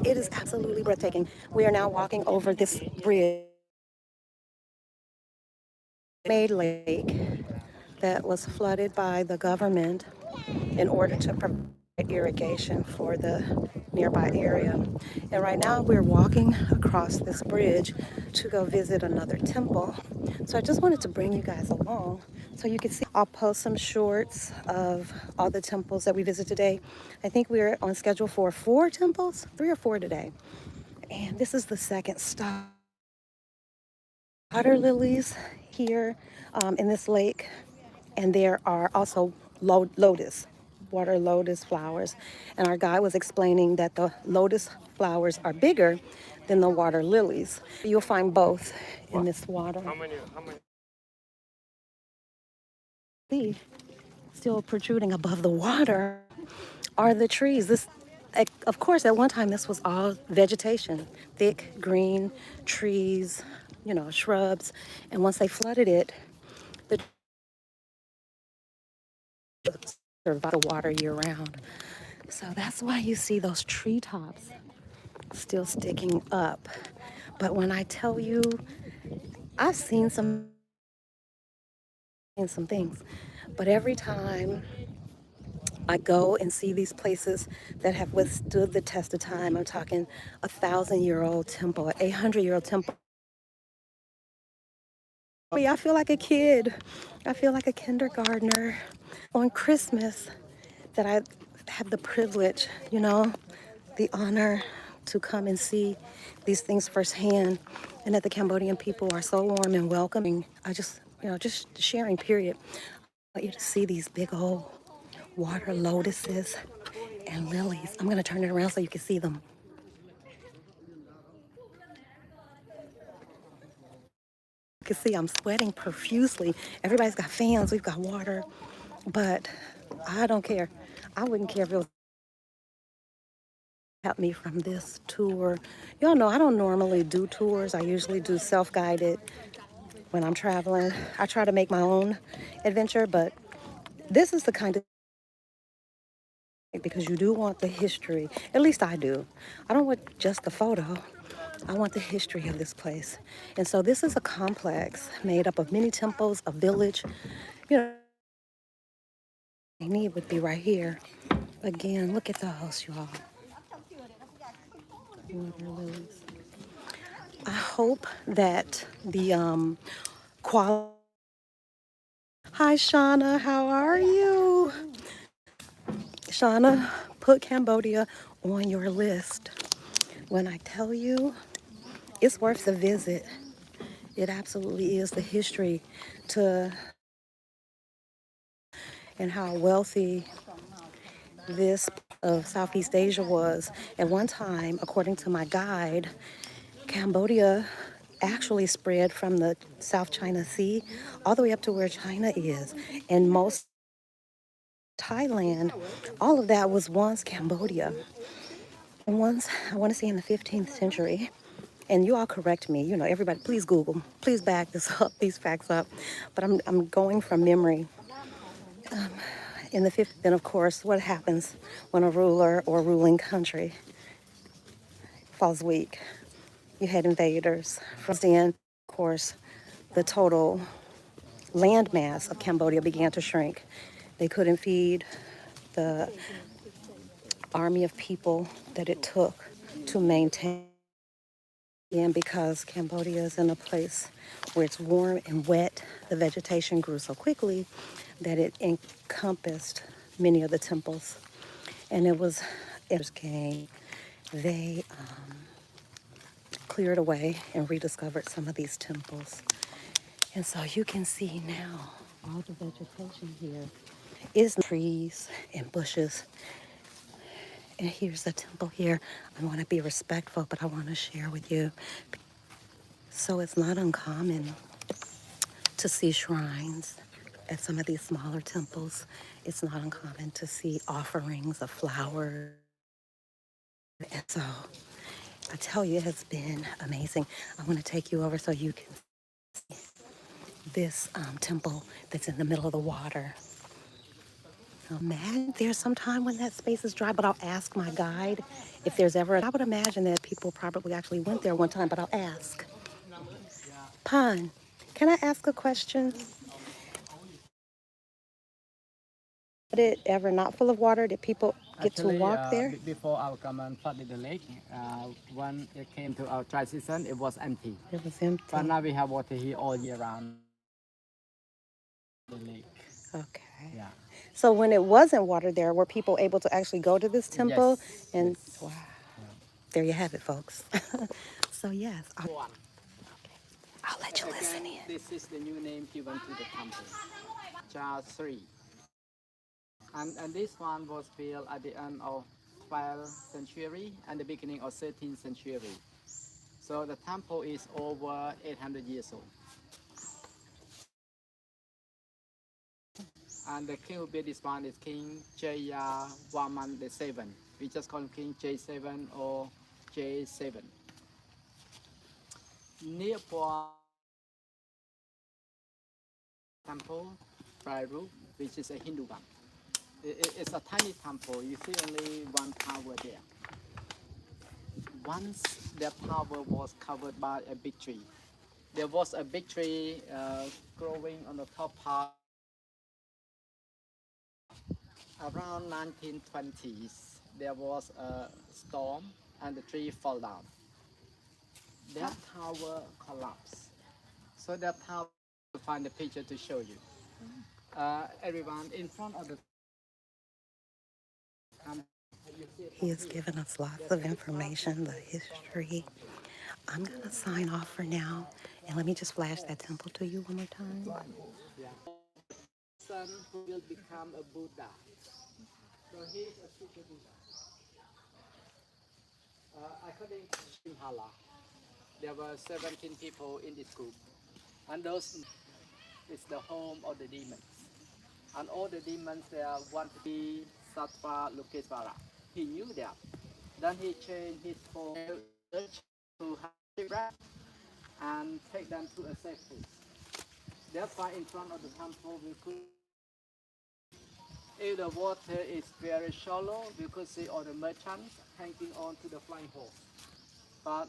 It is absolutely breathtaking. We are now walking over this bridge, made lake that was flooded by the government in order to provide irrigation for the nearby area. And right now we're walking across this bridge to go visit another temple. So I just wanted to bring you guys along so you can see. I'll post some shorts of all the temples that we visit today. I think we're on schedule for 4 temples, 3 or 4 today. And this is the second stop. Water lilies here in this lake, and there are also water lotus flowers. And our guide was explaining that the lotus flowers are bigger than the water lilies. You'll find both in this water. See, still protruding above the water are the trees. Of course, at one time, this was all vegetation, thick green trees, shrubs. And once they flooded it, the survive the water year round. So that's why you see those treetops still sticking up. But when I tell you, I've seen some things, but every time I go and see these places that have withstood the test of time, I'm talking 1,000-year-old temple, 800-year-old temple. I feel like a kid. I feel like a kindergartner on Christmas that I have the privilege, the honor to come and see these things firsthand, and that the Cambodian people are so warm and welcoming. I just sharing, period. I want you to see these big old water lotuses and lilies. I'm going to turn it around so you can see them. You can see I'm sweating profusely. Everybody's got fans, we've got water, but I don't care. I wouldn't care if it was help me from this tour. Y'all know I don't normally do tours. I usually do self-guided when I'm traveling. I try to make my own adventure, but this is the kind of, because you do want the history. At least I do. I don't want just the photo. I want the history of this place. And so this is a complex made up of many temples, a village. You know, I need would be right here. Again, look at those, y'all. Water lilies. I hope that the quality. Hi, Shauna. How are you? Shauna, put Cambodia on your list. When I tell you, it's worth the visit. It absolutely is. The history to and how wealthy this of Southeast Asia was. At one time, according to my guide, Cambodia actually spread from the South China Sea all the way up to where China is. And most Thailand, all of that was once Cambodia. And once, I want to say in the 15th century, and you all correct me, everybody, please Google, please back this up, these facts up. But I'm going from memory. In the 15th, then of course, what happens when a ruler or ruling country falls weak? You had invaders. From then, of course, the total landmass of Cambodia began to shrink. They couldn't feed the army of people that it took to maintain. And because Cambodia is in a place where it's warm and wet, the vegetation grew so quickly that it encompassed many of the temples. And it came, they cleared away and rediscovered some of these temples. And so you can see now all the vegetation here is trees and bushes. And here's the temple here. I want to be respectful, but I want to share with you. So it's not uncommon to see shrines at some of these smaller temples. It's not uncommon to see offerings of flowers. And so I tell you, it has been amazing. I want to take you over so you can see this temple that's in the middle of the water. Imagine there's some time when that space is dry, but I'll ask my guide if there's ever. I would imagine that people probably actually went there one time, but I'll ask. Pan, can I ask a question? Did it ever not full of water? Did people get to Actually, walk there? before our government flooded the lake, when it came to our dry season, it was empty. It was But empty. now we have water here all year round the lake. Okay. Yeah. So when it wasn't water there, were people able to actually go to this temple? Yes. And Yes. wow, there you have it, folks. So yes, One. I'll let you listen Again, in. this is the new name given to the temple. Cha 3. And this one was built at the end of 12th century and the beginning of 13th century. So the temple is over 800 years old. And the king who built this one is King Jayavarman the Seven. We just call him King J7 or J7. Nearby temple, Prairu, which is a Hindu one. It's a tiny temple. You see only one tower there. Once that tower was covered by a big tree. There was a big tree growing on the top part around 1920s. There was a storm and the tree fell down. That tower collapsed. So that tower, to find the picture to show you. Everyone in front of the temple, He has given us lots of information, the history. I'm gonna sign off for now, and let me just flash that temple to you one more time. yeah. Son who will become a Buddha. So he is a super Buddha. According to Shimhala, there were 17 people in this group, and those is the home of the demons. And all the demons there want to be Sattva Lokesvara. He knew that. Then he changed his form to shipwreck and take them to a safe place. That's why in front of the temple we could, if the water is very shallow, we could see all the merchants hanging on to the flying horse. But